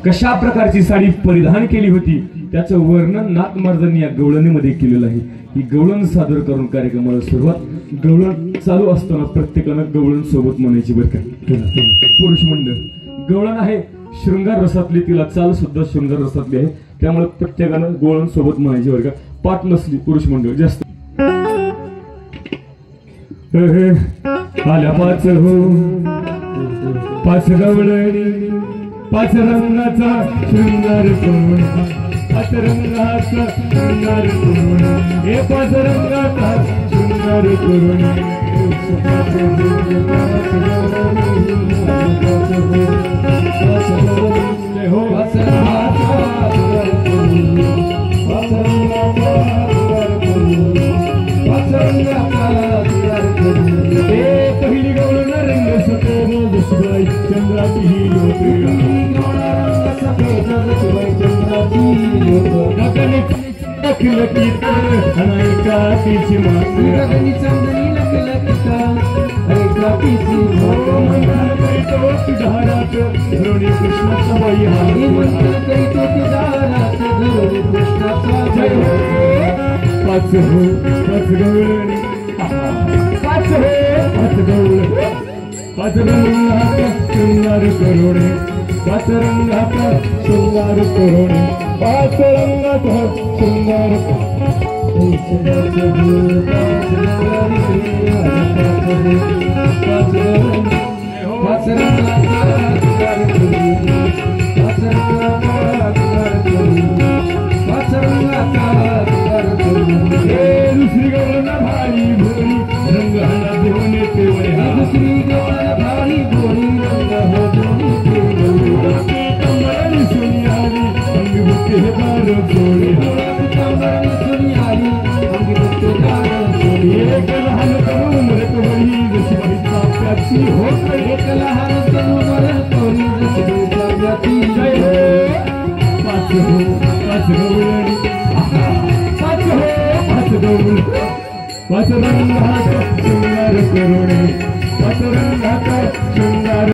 कशा प्रकारची साडी परिधान केली होती त्याचं वर्णन नाथमहाराजांनी या गवळणीमध्ये केलेलं आहे। ही गवळण सादर करून कार्यक्रमाला सुरुवात। गवळण चालू असताना प्रत्येकानं गवळण सोबत म्हणायची बरं का पुरुष मंडळ। गवळण आहे शृंगार रसातली, तिला चाल सुद्धा शृंगार रसातली आहे, त्यामुळे प्रत्येकानं गवळण सोबत म्हणायची बरं का। पाठ नसली पुरुष मंडळ जास्त आल्या पाच हो पाच गवळणी पाच रंगाचा शृंगार करून, पाच रंगाचा शृंगार करून, हे पाच रंगाचा शृंगार करून पहिली गवळण रंग सफेद जसुबाई चंद्राची पाच हो पाच गवळणी पाच हो पाच गवळ पाच रंगाचा शृंगार करोडे, पाच रंगाचा शृंगार करोडे, पाच रंगाचा शृंगार दुसरी गवळण भारी भोरी रंग हला देऊन येते वया, दुसरी गवळण भारी भोरी रंग हला देऊन येते कमळी सुनी आली अंगी बुके हे बार जोडी, कमळी सुनी आली अंगी बुके बार जोडी, एक लहान तरुण मरतवळी जशी बाईचा प्याची होत, एक लहान तरुण मरतवळी जशी बाईचा प्याची जय हो पाच हो पाच गवळणी पाच हो पाच गवळ पाच रंगाचा शृंगार करोडे, पाच रंगाचा शृंगार